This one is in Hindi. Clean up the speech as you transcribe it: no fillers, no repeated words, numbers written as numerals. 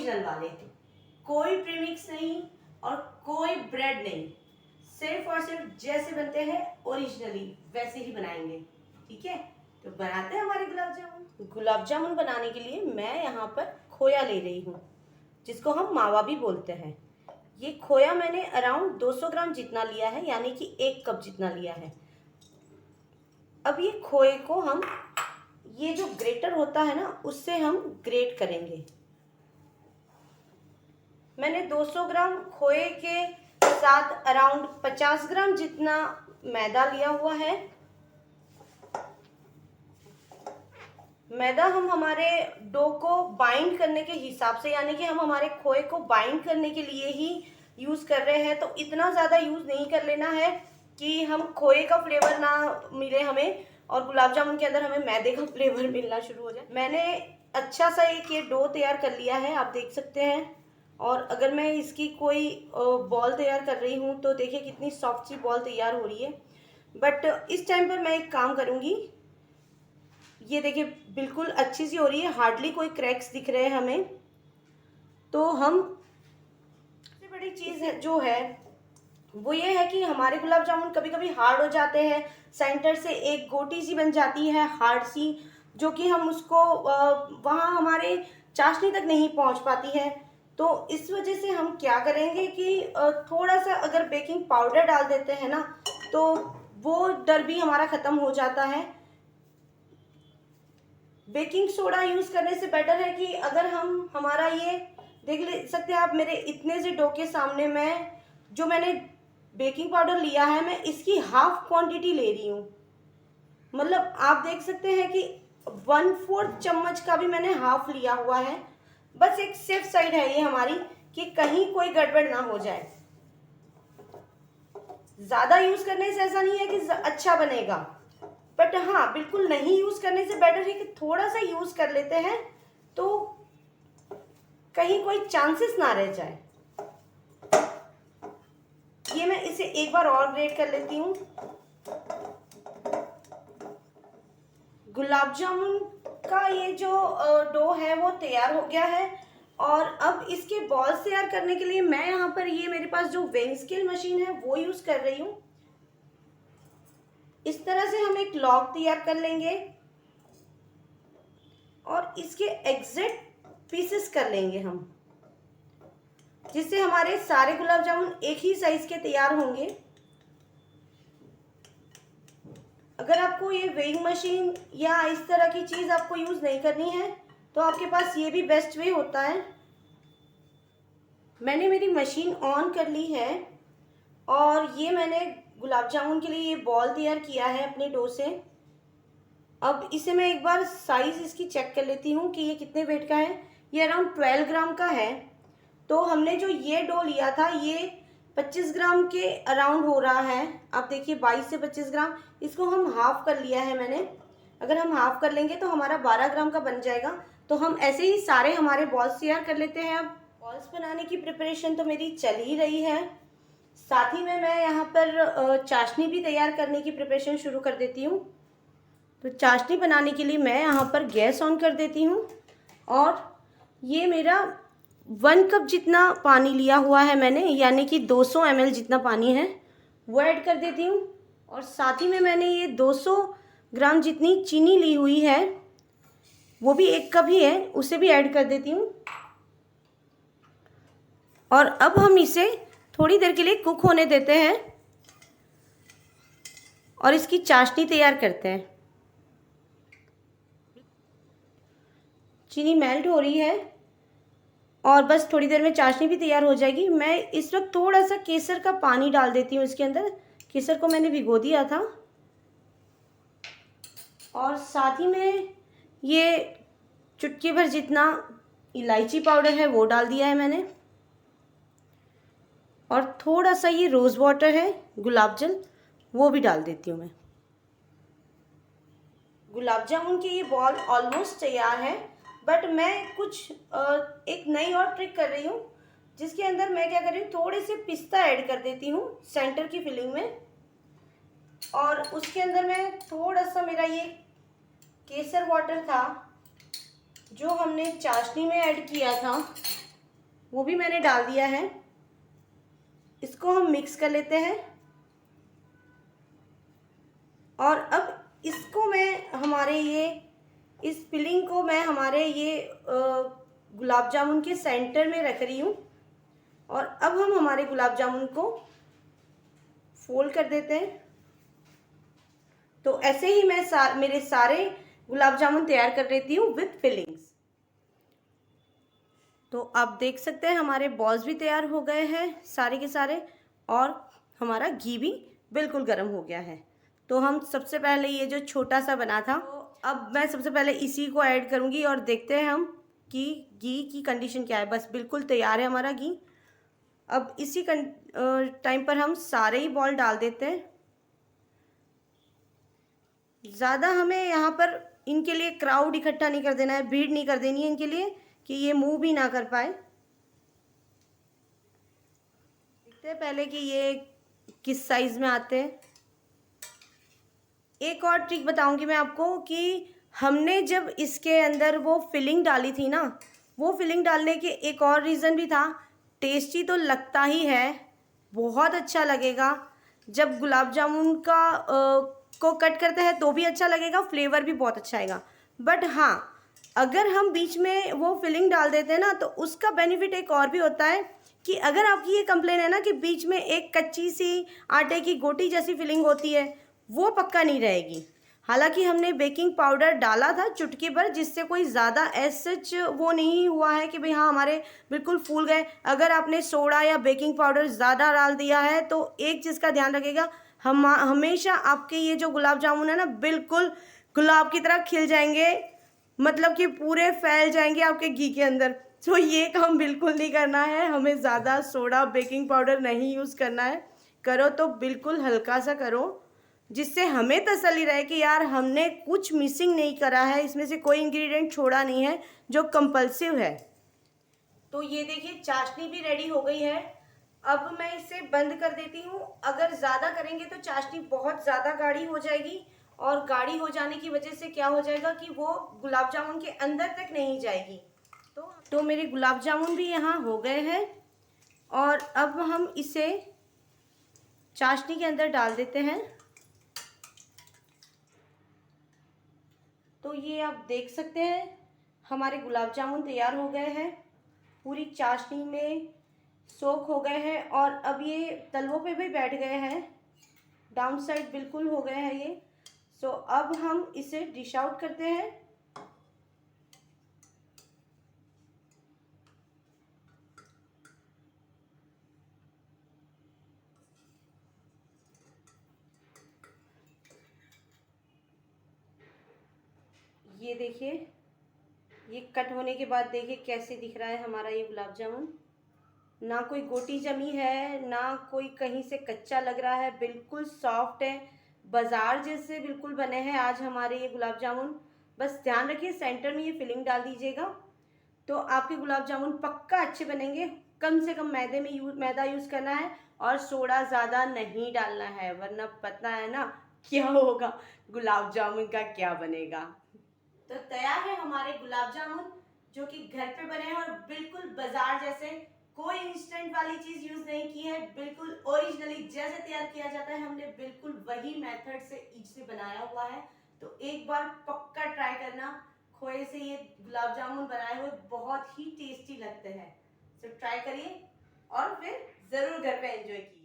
ओरिजिनल वाले, कोई प्रीमिक्स नहीं और कोई ब्रेड नहीं, सिर्फ और सिर्फ जैसे बनते हैं ओरिजिनली वैसे ही बनाएंगे। ठीक है, तो बनाते हैं हमारे गुलाब जामुन। गुलाब जामुन बनाने के लिए मैं यहाँ पर खोया ले रही हूँ, जिसको हम मावा भी बोलते हैं। ये खोया मैंने अराउंड 200 ग्राम जितना लिया है, यानी कि 1 कप जितना लिया है। अब ये खोए को हम, ये जो ग्रेटर होता है ना, उससे हम ग्रेट करेंगे। मैंने 200 ग्राम खोए के साथ अराउंड 50 ग्राम जितना मैदा लिया हुआ है। मैदा हम हमारे डो को बाइंड करने के हिसाब से, यानी कि हम हमारे खोए को बाइंड करने के लिए ही यूज़ कर रहे हैं, तो इतना ज़्यादा यूज़ नहीं कर लेना है कि हम खोए का फ्लेवर ना मिले हमें और गुलाब जामुन के अंदर हमें मैदे का फ्लेवर मिलना शुरू हो जाए। मैंने अच्छा सा एक ये डो तैयार कर लिया है, आप देख सकते हैं। और अगर मैं इसकी कोई बॉल तैयार कर रही हूँ तो देखिए कितनी सॉफ्ट सी बॉल तैयार हो रही है। बट इस टाइम पर मैं एक काम करूँगी, ये देखिए बिल्कुल अच्छी सी हो रही है, हार्डली कोई क्रैक्स दिख रहे हैं हमें। तो हम सबसे बड़ी चीज़ है जो है वो ये है कि हमारे गुलाब जामुन कभी कभी हार्ड हो जाते हैं, सेंटर से एक गोटी सी बन जाती है हार्ड सी, जो कि हम उसको वहाँ हमारे चाशनी तक नहीं पहुँच पाती है। तो इस वजह से हम क्या करेंगे कि थोड़ा सा अगर बेकिंग पाउडर डाल देते हैं ना, तो वो डर भी हमारा ख़त्म हो जाता है। बेकिंग सोडा यूज़ करने से बेटर है कि अगर हम हमारा ये देख ले सकते हैं आप, मेरे इतने से डो के सामने मैं जो मैंने बेकिंग पाउडर लिया है, मैं इसकी हाफ क्वांटिटी ले रही हूँ। मतलब आप देख सकते हैं कि 1/4 चम्मच का भी मैंने हाफ लिया हुआ है। बस एक सेफ साइड है ये हमारी, कि कहीं कोई गड़बड़ ना हो जाए। ज़्यादा यूज़ करने से ऐसा नहीं है कि अच्छा बनेगा, बट हाँ बिल्कुल नहीं यूज़ करने से बेटर है कि थोड़ा सा यूज़ कर लेते हैं, तो कहीं कोई चांसेस ना रह जाए। ये मैं इसे एक बार और ग्रेट कर लेती हूँ। गुलाब जामुन का ये जो डो है वो तैयार हो गया है। और अब इसके बॉल्स तैयार करने के लिए मैं यहाँ पर, ये मेरे पास जो वेइंग स्केल मशीन है वो यूज़ कर रही हूँ। इस तरह से हम एक लॉग तैयार कर लेंगे और इसके एग्जैक्ट पीसेस कर लेंगे हम, जिससे हमारे सारे गुलाब जामुन एक ही साइज के तैयार होंगे। अगर आपको ये वेइंग मशीन या इस तरह की चीज़ आपको यूज़ नहीं करनी है तो आपके पास ये भी बेस्ट वे होता है। मैंने मेरी मशीन ऑन कर ली है और ये मैंने गुलाब जामुन के लिए ये बॉल तैयार किया है अपने डो से। अब इसे मैं एक बार साइज़ इसकी चेक कर लेती हूँ कि ये कितने वेट का है। ये अराउंड 12 ग्राम का है। तो हमने जो ये डो लिया था ये 25 ग्राम के अराउंड हो रहा है। आप देखिए 22 से 25 ग्राम, इसको हम हाफ कर लिया है मैंने। अगर हम हाफ कर लेंगे तो हमारा 12 ग्राम का बन जाएगा। तो हम ऐसे ही सारे हमारे बॉल्स तैयार कर लेते हैं। अब बॉल्स बनाने की प्रिपरेशन तो मेरी चल ही रही है, साथ ही में मैं यहाँ पर चाशनी भी तैयार करने की प्रिपरेशन शुरू कर देती हूँ। तो चाशनी बनाने के लिए मैं यहाँ पर गैस ऑन कर देती हूँ और ये मेरा 1 कप जितना पानी लिया हुआ है मैंने, यानी कि 200 ml जितना पानी है वो ऐड कर देती हूँ। और साथ ही में मैंने ये 200 ग्राम जितनी चीनी ली हुई है, वो भी 1 कप ही है, उसे भी ऐड कर देती हूँ। और अब हम इसे थोड़ी देर के लिए कुक होने देते हैं और इसकी चाशनी तैयार करते हैं। चीनी मेल्ट हो रही है और बस थोड़ी देर में चाशनी भी तैयार हो जाएगी। मैं इस वक्त थोड़ा सा केसर का पानी डाल देती हूँ इसके अंदर। केसर को मैंने भिगो दिया था और साथ ही में ये चुटकी भर जितना इलायची पाउडर है वो डाल दिया है मैंने। और थोड़ा सा ये रोज़ वाटर है, गुलाब जल, वो भी डाल देती हूँ मैं। गुलाब जामुन की ये बॉल ऑलमोस्ट तैयार है, बट मैं कुछ एक नई और ट्रिक कर रही हूँ, जिसके अंदर मैं क्या कर रही हूँ, थोड़े से पिस्ता ऐड कर देती हूँ सेंटर की फिलिंग में। और उसके अंदर मैं थोड़ा सा, मेरा ये केसर वाटर था जो हमने चाशनी में ऐड किया था, वो भी मैंने डाल दिया है। इसको हम मिक्स कर लेते हैं और अब इसको मैं हमारे ये इस फिलिंग को मैं हमारे ये गुलाब जामुन के सेंटर में रख रही हूँ। और अब हम हमारे गुलाब जामुन को फोल्ड कर देते हैं। तो ऐसे ही मैं मेरे सारे गुलाब जामुन तैयार कर लेती हूँ विथ फिलिंग्स। तो आप देख सकते हैं हमारे बॉल्स भी तैयार हो गए हैं सारे के सारे, और हमारा घी भी बिल्कुल गर्म हो गया है। तो हम सबसे पहले ये जो छोटा सा बना था, तो अब मैं सबसे पहले इसी को ऐड करूँगी और देखते हैं हम कि घी की कंडीशन क्या है। बस बिल्कुल तैयार है हमारा घी। अब इसी टाइम पर हम सारे ही बॉल डाल देते हैं। ज़्यादा हमें यहाँ पर इनके लिए क्राउड इकट्ठा नहीं कर देना है, भीड़ नहीं कर देनी है इनके लिए कि ये मूव भी ना कर पाए। देखते हैं पहले कि ये किस साइज़ में आते हैं। एक और ट्रिक बताऊंगी मैं आपको कि हमने जब इसके अंदर वो फिलिंग डाली थी ना, वो फिलिंग डालने के एक और रीज़न भी था। टेस्टी तो लगता ही है, बहुत अच्छा लगेगा। जब गुलाब जामुन को कट करते हैं तो भी अच्छा लगेगा, फ्लेवर भी बहुत अच्छा आएगा। बट हाँ, अगर हम बीच में वो फिलिंग डाल देते हैं ना, तो उसका बेनिफिट एक और भी होता है कि अगर आपकी ये कंप्लेन है ना कि बीच में एक कच्ची सी आटे की गोटी जैसी फिलिंग होती है, वो पक्का नहीं रहेगी। हालांकि हमने बेकिंग पाउडर डाला था चुटकी भर, जिससे कोई ज़्यादा सच वो नहीं हुआ है कि भाई हाँ हमारे बिल्कुल फूल गए। अगर आपने सोडा या बेकिंग पाउडर ज़्यादा डाल दिया है तो एक चीज़ का ध्यान रखिएगा, हम हमेशा आपके ये जो गुलाब जामुन है ना, बिल्कुल गुलाब की तरह खिल जाएंगे, मतलब कि पूरे फैल जाएंगे आपके घी के अंदर। तो ये काम बिल्कुल नहीं करना है, हमें ज़्यादा सोडा बेकिंग पाउडर नहीं यूज़ करना है। करो तो बिल्कुल हल्का सा करो, जिससे हमें तसल्ली रहे कि यार हमने कुछ मिसिंग नहीं करा है, इसमें से कोई इंग्रेडिएंट छोड़ा नहीं है जो कंपल्सिव है। तो ये देखिए चाशनी भी रेडी हो गई है। अब मैं इसे बंद कर देती हूँ। अगर ज़्यादा करेंगे तो चाशनी बहुत ज़्यादा गाढ़ी हो जाएगी, और गाढ़ी हो जाने की वजह से क्या हो जाएगा कि वो गुलाब जामुन के अंदर तक नहीं जाएगी। तो मेरे गुलाब जामुन भी यहाँ हो गए हैं, और अब हम इसे चाशनी के अंदर डाल देते हैं। तो ये आप देख सकते हैं हमारे गुलाब जामुन तैयार हो गए हैं, पूरी चाशनी में सोख हो गए हैं, और अब ये तलवों पे भी बैठ गए हैं, डाउन साइड बिल्कुल हो गए हैं ये। सो अब हम इसे डिश आउट करते हैं। ये देखिए, ये कट होने के बाद देखिए कैसे दिख रहा है हमारा ये गुलाब जामुन। ना कोई गोटी जमी है, ना कोई कहीं से कच्चा लग रहा है, बिल्कुल सॉफ्ट है, बाजार जैसे बिल्कुल बने हैं आज हमारे ये गुलाब जामुन। बस ध्यान रखिए सेंटर में ये फिलिंग डाल दीजिएगा, तो आपके गुलाब जामुन पक्का अच्छे बनेंगे। कम से कम मैदा यूज़ करना है, और सोडा ज़्यादा नहीं डालना है, वरना पता है ना क्या होगा, गुलाब जामुन का क्या बनेगा। तो तैयार है हमारे गुलाब जामुन, जो कि घर पे बने हैं और बिल्कुल बाजार जैसे, कोई इंस्टेंट वाली चीज यूज नहीं की है, बिल्कुल ओरिजिनली जैसे तैयार किया जाता है हमने बिल्कुल वही मेथड से बनाया हुआ है। तो एक बार पक्का ट्राई करना, खोए से ये गुलाब जामुन बनाए हुए बहुत ही टेस्टी लगते हैं। तो ट्राई करिए और फिर जरूर घर पे एंजॉय कीजिए।